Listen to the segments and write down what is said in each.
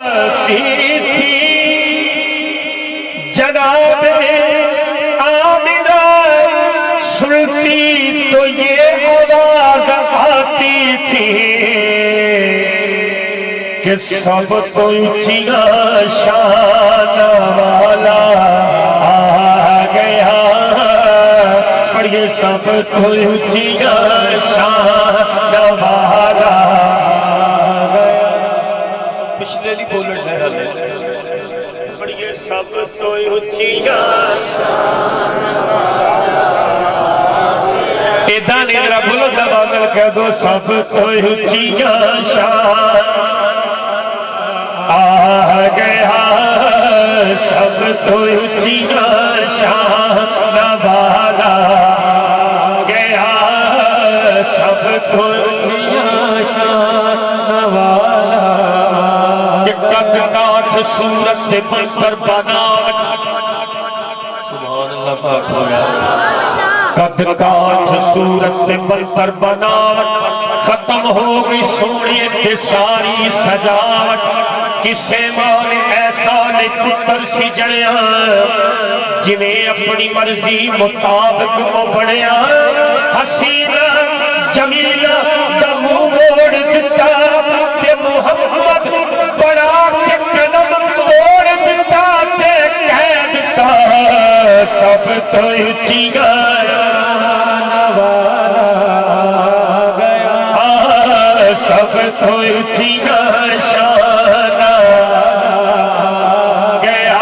تھی جناب آمنہ سنتی تو یہ آواز آتی تھی کہ سب تو اونچیاں شان والا آ گیا، پڑھیے سب تو اونچیاں شان والا آ گیا۔ پچھلے نہیں بولٹ ہے ہمیں، پڑھیے سب تو اونچیاں شان والا ایدان ادرا بولو دبانل کہہ دو سب تو اونچیاں شان آ گیا، سب تو اونچیاں شان والا آ گیا، سب تو اونچیاں شان والا کہ قد کاٹ صورت منظر بناوٹ، سبحان اللہ پاک ہو گیا، قد کاٹ صورت منظر بناوٹ، ختم ہو گئی سونے تے ساری سجاوٹ، کسے ماں نے ایسا نے پتر سی جڑیا جنہیں اپنی مرضی مطابق کو بڑھیا، حسینہ جمیلہ دمو موڑ دیتا تے محمد بڑا کے قلم توڑ دیتا تے کہہ دیتا سب تو اونچیاں والا آ گیا، سب تو اونچیاں شان آ گیا،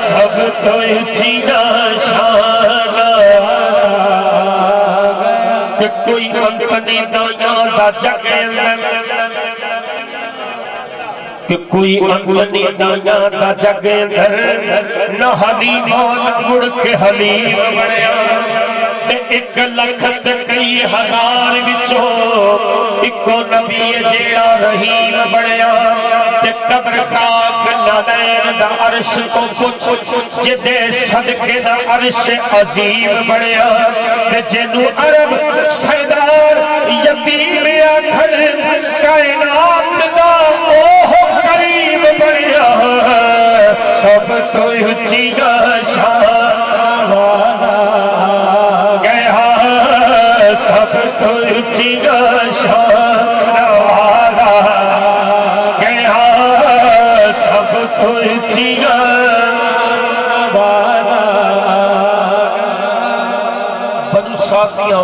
سب تو اونچیاں شان آ گیا کہ کوئی انت نہیں دنیا دا جگ کہ کوئی انت نہیں دنیا دا جگ نہ حلیم نہ مڑ کے حلیم بڑھیا، ایک لکھ تے کئی ہزار وچوں اکو نبی جیڑا رحیم بڑھیا، تے قبر خاک نادین دا عرش کو کچھ جدے صدقے دا عرش عظیم بڑھیا، تے جنو عرب سردار یتیم آکھر کائنات دا اوہ قریب بڑھیا، سب تو اونچیاں شان والا آ گیا، سب تو اونچیاں شان والا آ گیا، سب تو اونچیاں والا آ گیا۔ بنو ساکیاں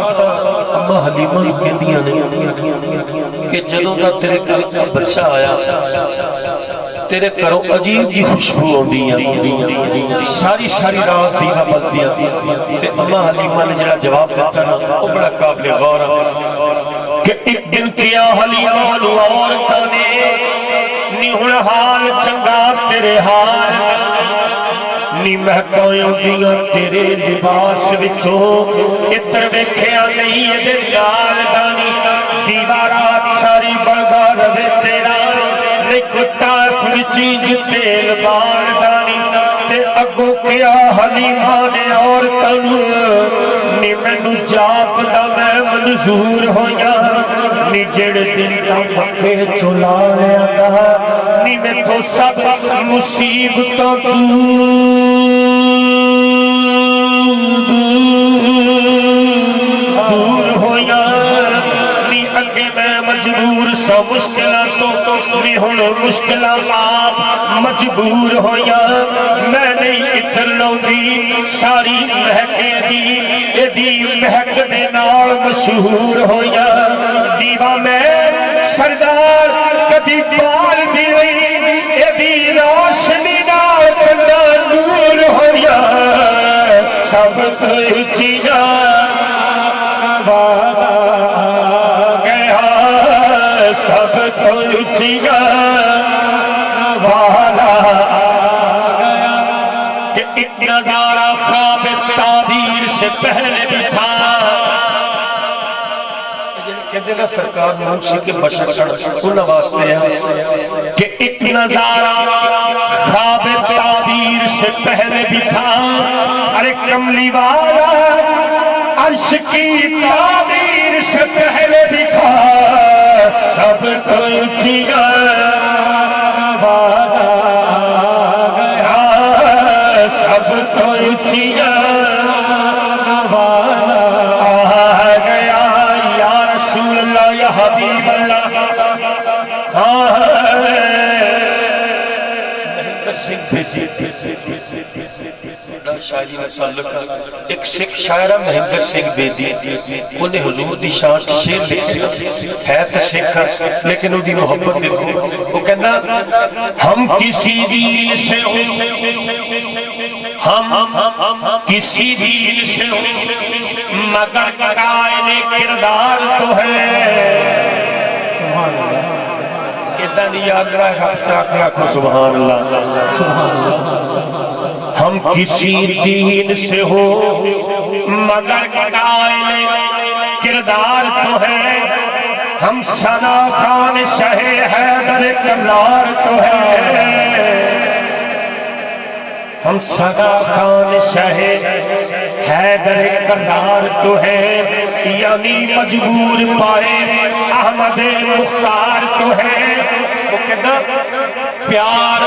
اما حلیمہ نو کہندیاں نے کہ جدوں دا تیرے گھر بچہ آیا تیرے گھروں عجیب جی خوشبو ہوندیاں، ساری ساری رات دیوا بلدیاں، تے اما حلیمہ نے جڑا جواب دیتا نا وہ بڑا قابل غور ہے کہ ایک دن کیا حلیمہ نو عورتاں نے نی ہن حال چنگا تیرے حال نی مہکاں دیاں تیرے لباس وچوں اتر ویکھیا نہیں اے دے لال دانی دیوارات ساری بلدا رہے تیرا نکٹاف وچی تیل بار دانی تے اگو کیا حلیمہ نے عورتاں نی مینوں جاپ دا میں منظور ہویا، نی جڑ دن دا مکے چلا لیا دا نی میں تو سب مصیبتوں دور ہویا، نی اگے میں مجبور سو مشکلاتوں نی ہن مشکلات آپ مجبور ہویا، میں نہیں اتر لوں دی ساری مہکے دی اے دی مہک دے نال مشہور ہویا، دیوا میں سردار کدی بال دی رہی اے دی روشنی نال بندہ نور ہویا، سب تو اونچیاں والا آ گیا، سب تو اونچیاں والا آ گیا کہ ایک نظارہ خواب تعبیر سے پہلے بھی تھا، کہتے ہیں سرکار منشی کے بشکر انہا واسطے ہیں کہ ایک نظارہ خواب تعبیر سے پہلے بھی تھا، ارے کملی والا عرش کی تعبیر سے پہلے بھی تھا، سب تو اونچیاں سنگھ بھیجی شاعری میں تعلق ایک سکھ شاعرہ مہندر سنگھ بھیجی انہیں حضور دی شان شیر لکھے ہے تو سکھ لیکن وہ دی محبت دیکھو وہ کہنا ہم کسی دین سے ہوں ہم کسی دین سے ہوں مگر قائل کردار تو ہے ادھا نہیں یاد رہا ہے حق چاکے آکھو سبحان اللہ ہم کسی دین سے ہو مگر قائل کردار تو ہے ہم ثنا خان شہ حیدر کرار تو ہے ہم ثنا خان شہ حیدر کرار تو ہے یعنی مجبور پائے احمد مختار تو ہے وہ کہتا پیار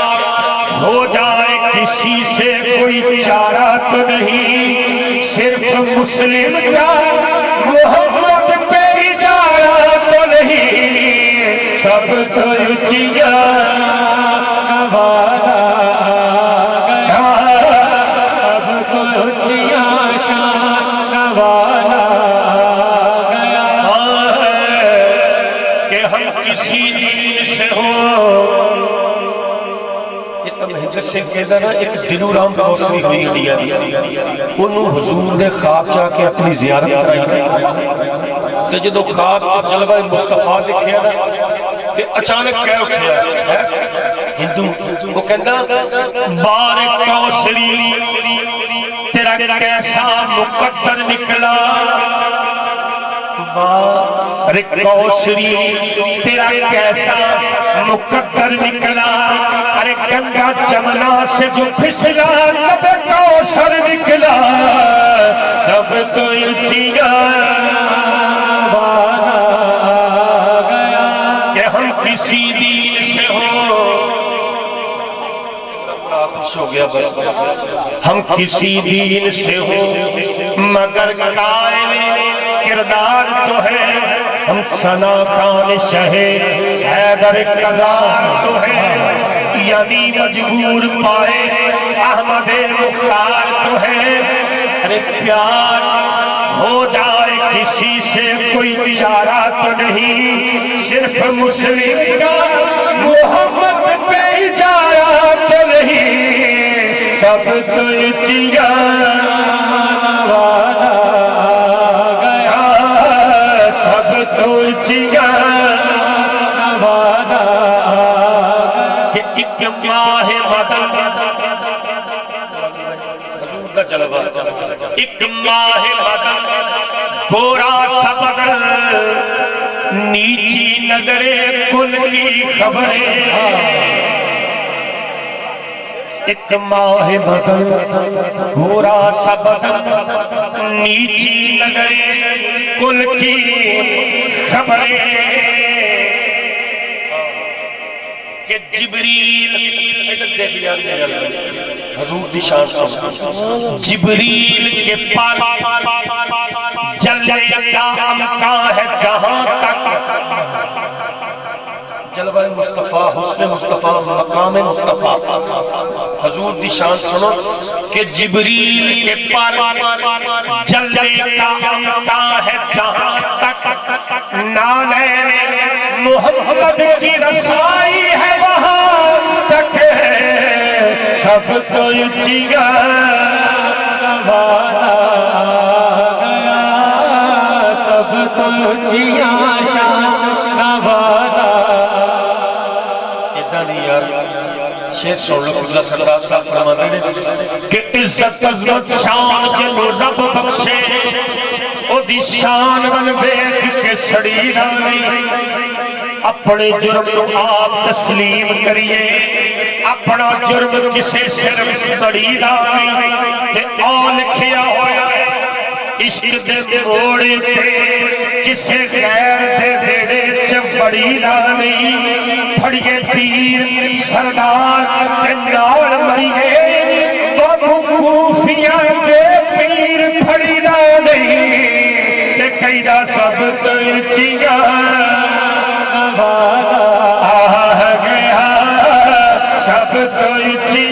ہو جائے کسی سے کوئی چارہ تو نہیں صرف مسلم کا محمد پہ اجارہ تو نہیں سب تو اچیا والا سب تو اچیا شان والا کہ ہم کسی دین سے ہوں مہندر سنگھ کہتا نا ایک دلو رام کوسری ہوئی لیا انہوں حضور نے خواب جا کے اپنی زیارت کرائی تو جدو خواب جلوہ مصطفیٰ دکھیا نا کہ اچانک کہہ اٹھیا ہے ہندو وہ کہتا بار کوسری تیرا کیسا مقدر نکلا بار کوسری تیرا کیسا مقدر نکلا ارے گنگا جمنا سے جو پھسلا تب کوثر نکلا سب تو اچیا والا گیا کہ ہم کسی دین سے ہوں ہو گیا بس ہم کسی دین سے ہوں مگر قائل کردار تو ہے ہم ثنا خان شہ حیدر کرار تو ہے یعنی مجبور پائے احمد مختار تو ہے ارے پیار ہو جائے کسی سے کوئی چارہ تو نہیں صرف مسلم کا محمد پہ اجارہ تو نہیں سب تو اچیا والا گیا سب تو اچیا والا کہ ایک ماہ مدن ایک ماہ مدن گورا سا بدل نیچی نظر کل کی خبریں ایک ماہ بدن گورا سا بدن نیچی نظر کل کی خبریں کہ جبریل حضور دی شان جبریل کے پار جلنے کا امکان ہے جہاں تک جلوہ مصطفیٰ حسن مصطفیٰ مقام مصطفیٰ حضور دی شان سنو کہ جبریل کے پار جلنے کا امکان ہے جہاں تک نالین محمد کی رسائی ہے وہاں تک سب تو اچیا والا گیا سب تو اچیا شان والا ادھا نہیں یار شیر سن لو اللہ سردار صاحب فرماتے ہیں کہ عزت عظمت شان جنو رب بخشے او دی شان ون بیٹھ کے سڑی رانی اپنے جرم نو آپ تسلیم کریے اپنا جرم کسے صرف سڑی رانی تے آن لکھیا ہویا عشق دے موڑے تے کسے غیر دے بیڑے چپڑی رانی پھڑیے تیر سردار تے نال مریے بابو کوفیاں دے پیر پھڑی رانی تے قیدہ سب تو اچیا والا آ گیا سب تو اچیا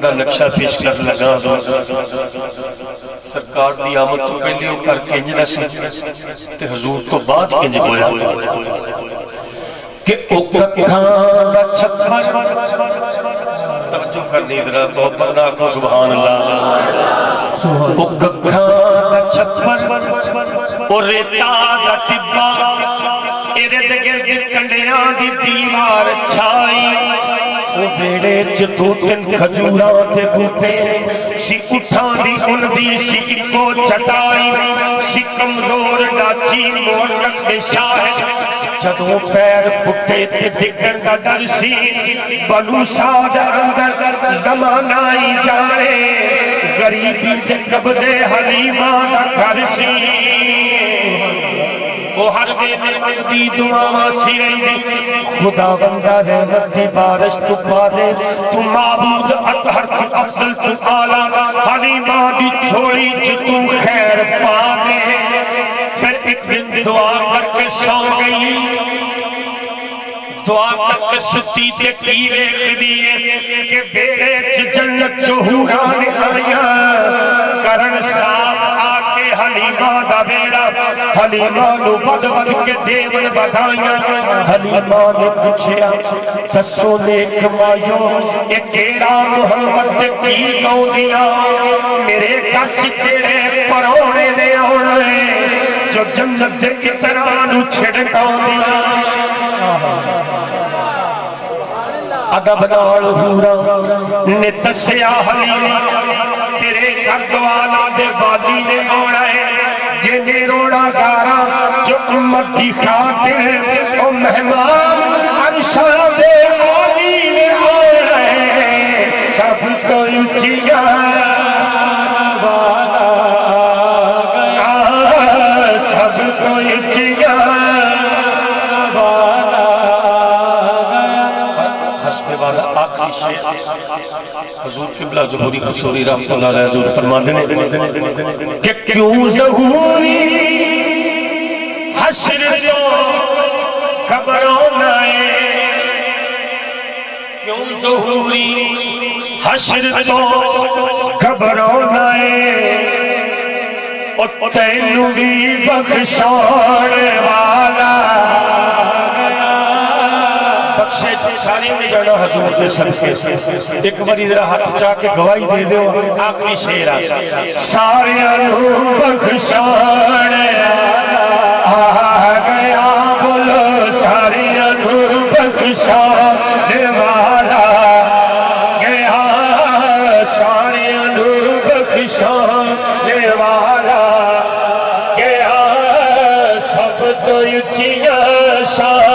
دا نقشہ پیش کر لگا سرکار دی آمد تو پہلے وہ کر کے انج دسی تے حضور تو بعد کنج ہویا کہ او ککھاں دا چھپر توجہ کرنی ذرا بہت بڑا کو سبحان اللہ او ککھاں دا چھپر او ریتا دا ٹبا ارد گرد کنڈیاں دی دیوار چھائی او بیڑے چ دو تین کھجوراں تے بوٹے سی اٹھاں دی ان دی سی کو چٹائی سی کمزور ڈاچی مورک دے شاہد جدوں پیر پٹے تے ڈگن دا ڈر سی بلو ساج اندر زمانہ ہی جانے غریبی دے قبضے حلیمہ دا گھر سی وہ ہر ویلے مندی دعاواں سی رہندی خدا بندہ رحمت دی بارش تو پا دے تو معبود اطہر تو افضل تو اعلیٰ حلیمہ دی چھوڑی چ تو خیر پا دے پھر ایک دن دعا کر کے سو گئی دعا کر کے ستی تے کی ویکھ دیے کہ بیڑے چ جنت چ حوران آیاں کرن صاف آ کے حلیمہ دا بیڑا حلیمہ نو ود ود کے دیون بدائیاں حلیمہ نے پوچھیا دسو نیک مایو اے کیڑا محمد کی گاؤندیاں میرے گھر چ کیڑے پرونے نے آنا ہے جو جنت دے اتنا نو چھڑکاؤندیاں ادب نال حورا نے دسیا حلیمہ تیرے گھر دوالا دے وادی نے آنا ہے جنہیں روڑا گارا جو امت کی خاطر او مہمان عرشاں دے والی نے آنا ہے سب تو اچھیا والا گیا سب تو اچھیا آخری شیخ حضور قبلہ ظہوری قصوری رحمت اللہ علیہ حضور فرما دینے کہ کیوں ظہوری حشر جو گھبرانا ہے کیوں ظہوری حشر جو گھبرانا ہے او تینو بھی بخشان والا بخشے ساری میں جانا حضور کے صدقے ایک باری ذرا ہاتھ چاہ کے گواہی دے دو آخری شعر سارے انہوں بخشان آ گیا بولو سارے انہوں بخشان والا گیا سارے انہوں بخشان والا گیا سب تو اچھیا شان